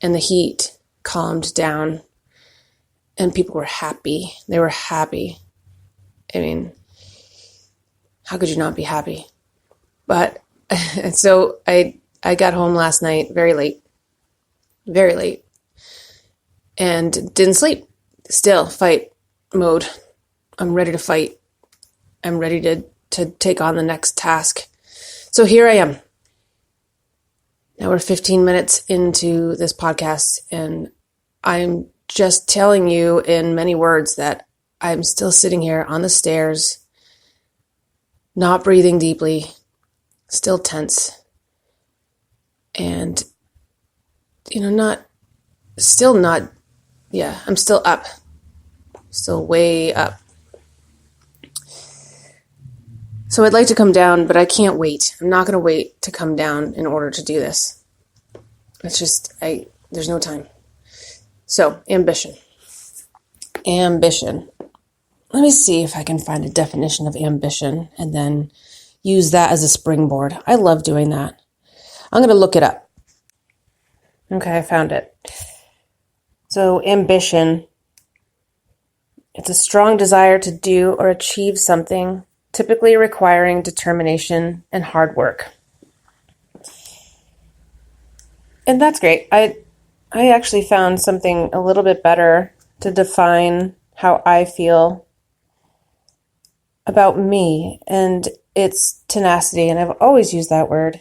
and the heat calmed down and people were happy. They were happy. I mean, how could you not be happy? But so I got home last night very late, and didn't sleep. Still fight mode. I'm ready to fight. I'm ready to take on the next task. So here I am. Now we're 15 minutes into this podcast, and I'm just telling you in many words that I'm still sitting here on the stairs, not breathing deeply, still tense, and, I'm still up, still way up. So I'd like to come down, but I can't wait. I'm not going to wait to come down in order to do this. It's just, there's no time. So, ambition. Ambition. Let me see if I can find a definition of ambition and then use that as a springboard. I love doing that. I'm going to look it up. Okay, I found it. So, ambition. It's a strong desire to do or achieve something, typically requiring determination and hard work. And that's great. I actually found something a little bit better to define how I feel about me, and it's tenacity, and I've always used that word.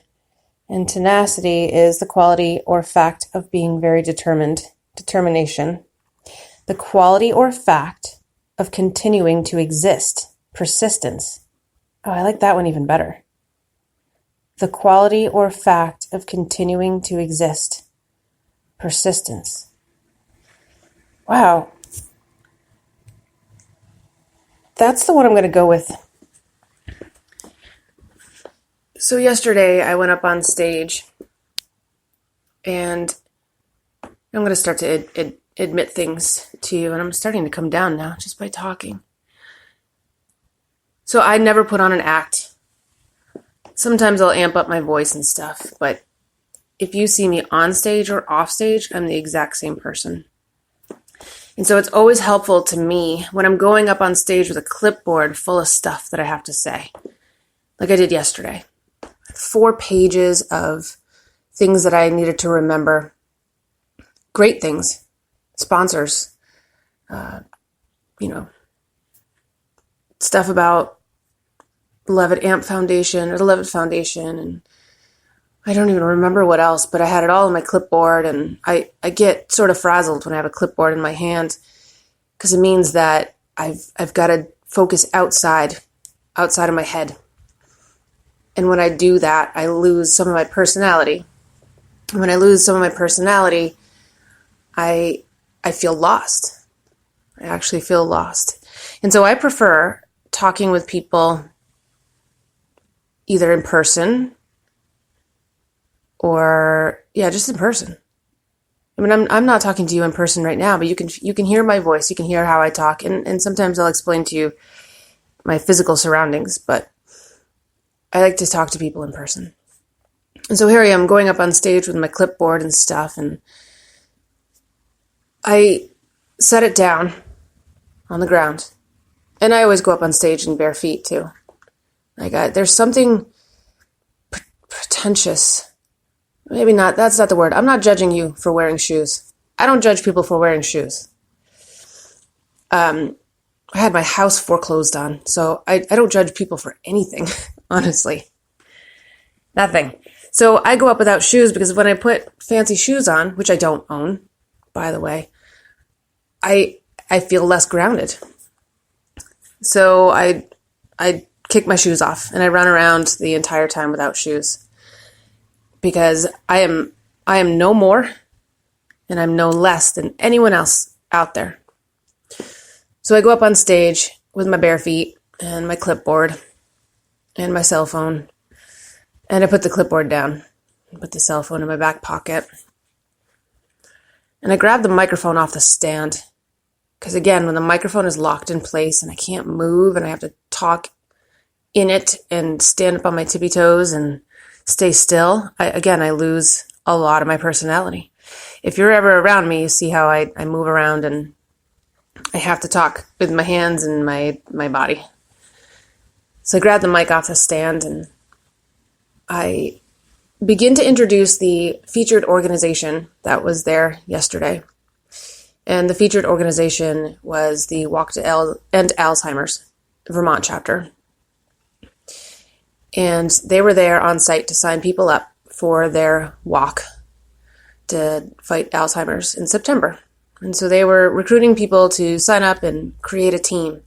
And tenacity is the quality or fact of being very determined, determination. The quality or fact of continuing to exist, persistence. Oh, I like that one even better. The quality or fact of continuing to exist, persistence. Wow. That's the one I'm going to go with. So yesterday I went up on stage, and I'm going to start to admit things to you, and I'm starting to come down now just by talking. So I never put on an act. Sometimes I'll amp up my voice and stuff, but if you see me on stage or off stage, I'm the exact same person. And so it's always helpful to me when I'm going up on stage with a clipboard full of stuff that I have to say, like I did yesterday. 4 pages of things that I needed to remember. Great things. Sponsors. Stuff about Levitt Amp Foundation or the Levitt Foundation, and I don't even remember what else, but I had it all in my clipboard, and I get sort of frazzled when I have a clipboard in my hand because it means that I've got to focus outside of my head. And when I do that, I lose some of my personality. And when I lose some of my personality, I feel lost. I actually feel lost. And so I prefer talking with people either in person or, just in person. I mean, I'm not talking to you in person right now, but you can hear my voice. You can hear how I talk. And sometimes I'll explain to you my physical surroundings, but I like to talk to people in person. And so here I am going up on stage with my clipboard and stuff, and I set it down on the ground. And I always go up on stage in bare feet too. There's something pretentious. Maybe not, that's not the word. I'm not judging you for wearing shoes. I don't judge people for wearing shoes. I had my house foreclosed on, so I don't judge people for anything, honestly. Nothing. So I go up without shoes because when I put fancy shoes on, which I don't own, by the way, I feel less grounded. So I kick my shoes off and I run around the entire time without shoes because I am no more and I'm no less than anyone else out there. So I go up on stage with my bare feet and my clipboard and my cell phone, and I put the clipboard down, put the cell phone in my back pocket, and I grab the microphone off the stand. Because again, when the microphone is locked in place and I can't move and I have to talk in it and stand up on my tippy toes and stay still, I lose a lot of my personality. if you're ever around me, you see how I move around and I have to talk with my hands and my body. So I grab the mic off the stand and I begin to introduce the featured organization that was there yesterday. And the featured organization was the Walk to End Alzheimer's Vermont chapter. And they were there on site to sign people up for their walk to fight Alzheimer's in September. And so they were recruiting people to sign up and create a team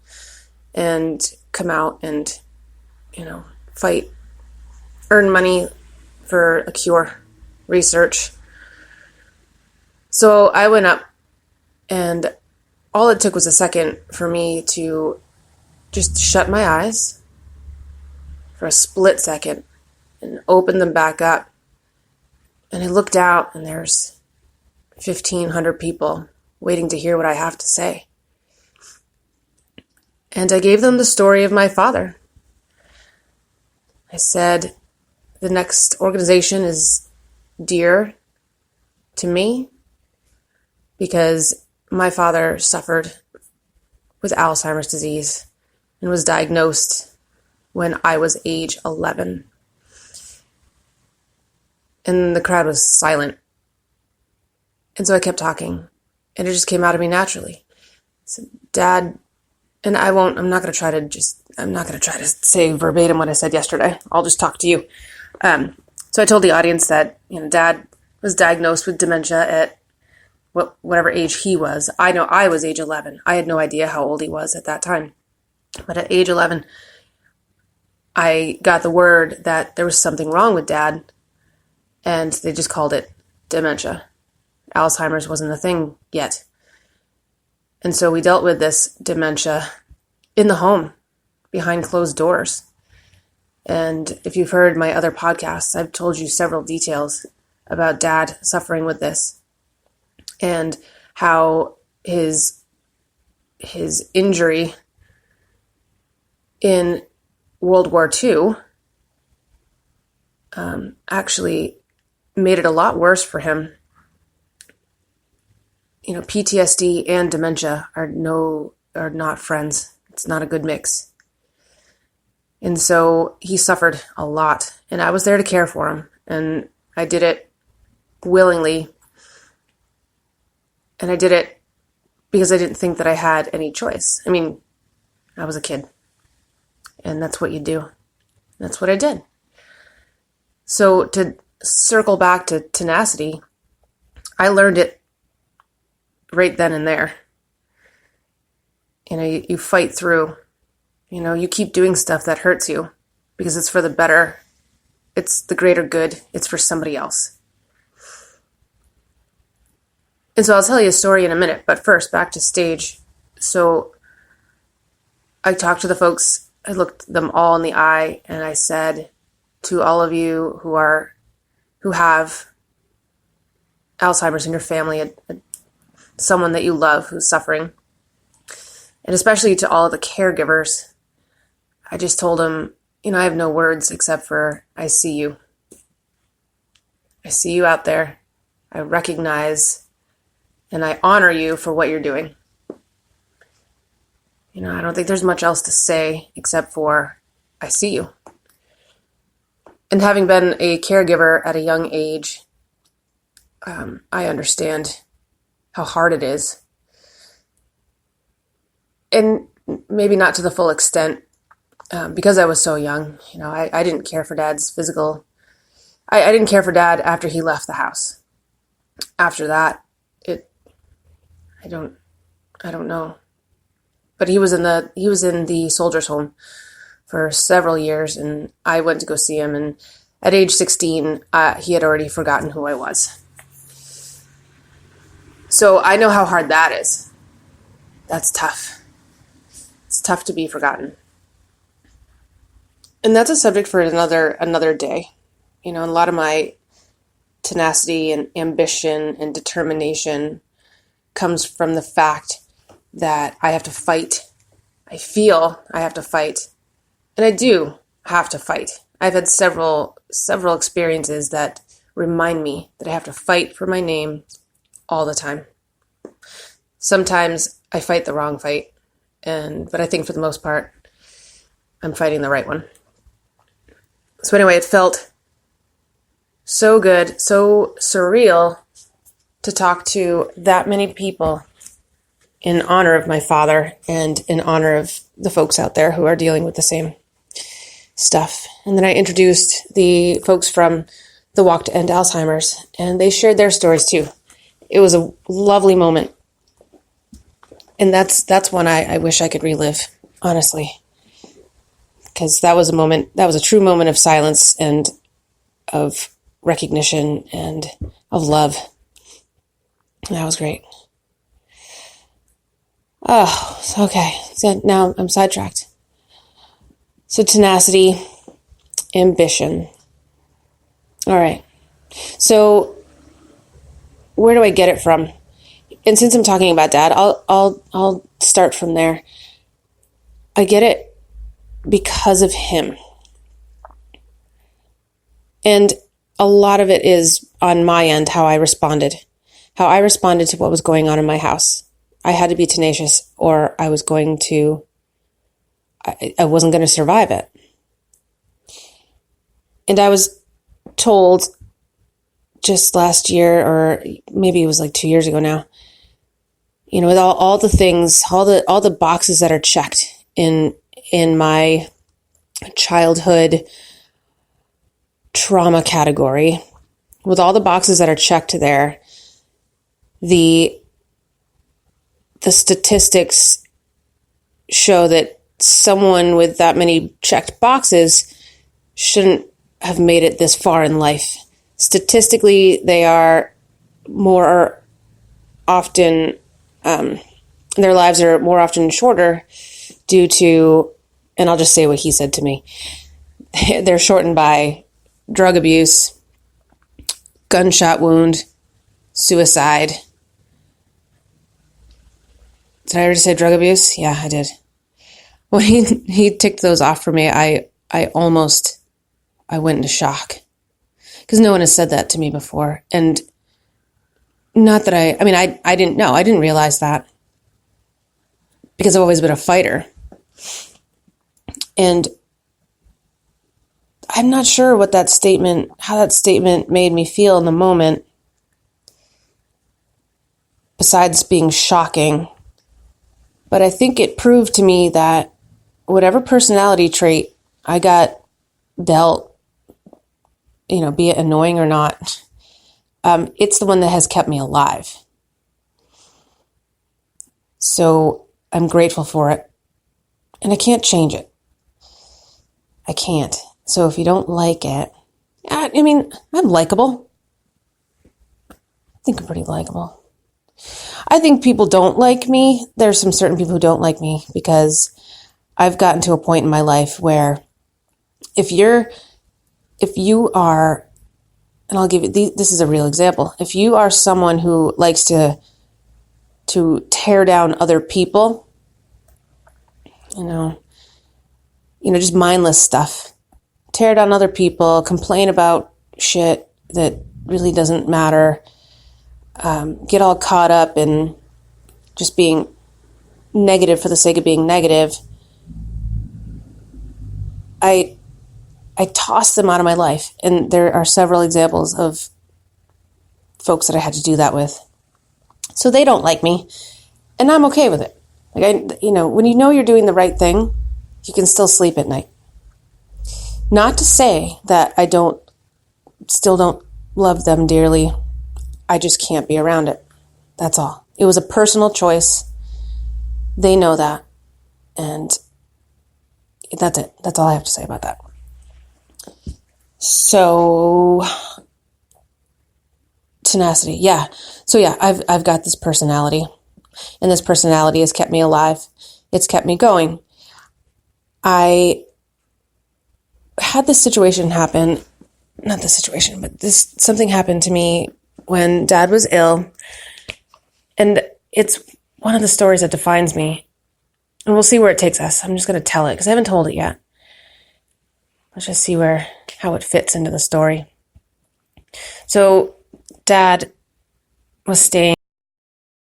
and come out and, fight, earn money for a cure, research. So I went up, and all it took was a second for me to just shut my eyes for a split second and open them back up. And I looked out, and there's 1,500 people waiting to hear what I have to say. And I gave them the story of my father. I said, the next organization is dear to me because my father suffered with Alzheimer's disease and was diagnosed when I was age 11. And the crowd was silent. And so I kept talking, and it just came out of me naturally. I said, Dad, and I'm not going to try to say verbatim what I said yesterday. I'll just talk to you. So I told the audience that, Dad was diagnosed with dementia at whatever age he was. I know I was age 11. I had no idea how old he was at that time. But at age 11, I got the word that there was something wrong with Dad, and they just called it dementia. Alzheimer's wasn't a thing yet. And so we dealt with this dementia in the home, behind closed doors. And if you've heard my other podcasts, I've told you several details about Dad suffering with this and how his injury in World War II actually made it a lot worse for him. PTSD and dementia are not friends. It's not a good mix. And so he suffered a lot, and I was there to care for him, and I did it willingly, and I did it because I didn't think that I had any choice. I mean, I was a kid, and that's what you do. That's what I did. So to circle back to tenacity, I learned it right then and there. You fight through. You keep doing stuff that hurts you because it's for the better. It's the greater good. It's for somebody else. And so I'll tell you a story in a minute, but first, back to stage. So I talked to the folks, I looked them all in the eye, and I said to all of you who have Alzheimer's in your family, someone that you love who's suffering, and especially to all of the caregivers, I just told them, I have no words except for, I see you. I see you out there. I recognize and I honor you for what you're doing. I don't think there's much else to say except for, I see you. And having been a caregiver at a young age, I understand how hard it is. And maybe not to the full extent, because I was so young. I didn't care for Dad's physical. I didn't care for Dad after he left the house. After that, I don't know. But he was in the soldiers' home for several years, and I went to go see him. And at age 16, he had already forgotten who I was. So I know how hard that is. That's tough. It's tough to be forgotten. And that's a subject for another day. A lot of my tenacity and ambition and determination comes from the fact that I have to fight. I feel I have to fight. And I do have to fight. I've had several experiences that remind me that I have to fight for my name all the time. Sometimes I fight the wrong fight, but I think for the most part, I'm fighting the right one. So anyway, it felt so good, so surreal to talk to that many people in honor of my father and in honor of the folks out there who are dealing with the same stuff. And then I introduced the folks from the Walk to End Alzheimer's, and they shared their stories too. It was a lovely moment. And that's one I wish I could relive, honestly. Because that was a true moment of silence and of recognition and of love. And that was great. Oh, okay. So now I'm sidetracked. So tenacity, ambition. All right. So where do I get it from? And since I'm talking about Dad, I'll start from there. I get it because of him. And a lot of it is on my end, how I responded to what was going on in my house. I had to be tenacious or I wasn't going to survive it. And I was told just last year, or maybe it was like 2 years ago now, with all the things, all the boxes that are checked in my childhood trauma category, with all the boxes that are checked there, the statistics show that someone with that many checked boxes shouldn't have made it this far in life. Statistically, they are more often, their lives are more often shorter due to, and I'll just say what he said to me, they're shortened by drug abuse, gunshot wound, suicide. Did I already say drug abuse? Yeah, I did. When he ticked those off for me, I went into shock. Because no one has said that to me before. And not that I didn't know. I didn't realize that. Because I've always been a fighter. And I'm not sure how that statement made me feel in the moment. Besides being shocking. But I think it proved to me that whatever personality trait I got dealt, be it annoying or not, it's the one that has kept me alive. So I'm grateful for it. And I can't change it. I can't. So if you don't like it, I'm likable. I think I'm pretty likable. I think people don't like me. There's some certain people who don't like me because I've gotten to a point in my life where if you are, and I'll give you, this is a real example. If you are someone who likes to tear down other people, just mindless stuff, tear down other people, complain about shit that really doesn't matter, get all caught up in just being negative for the sake of being negative, I tossed them out of my life. And there are several examples of folks that I had to do that with. So they don't like me, and I'm okay with it. When you know you're doing the right thing, you can still sleep at night. Not to say that I still don't love them dearly. I just can't be around it. That's all. It was a personal choice. They know that. And that's it. That's all I have to say about that. So, tenacity. Yeah. So yeah, I've got this personality. And this personality has kept me alive. It's kept me going. I had this situation happen. Not this situation, but something happened to me when Dad was ill. And it's one of the stories that defines me. And we'll see where it takes us. I'm just going to tell it because I haven't told it yet. Let's just see how it fits into the story. So dad was staying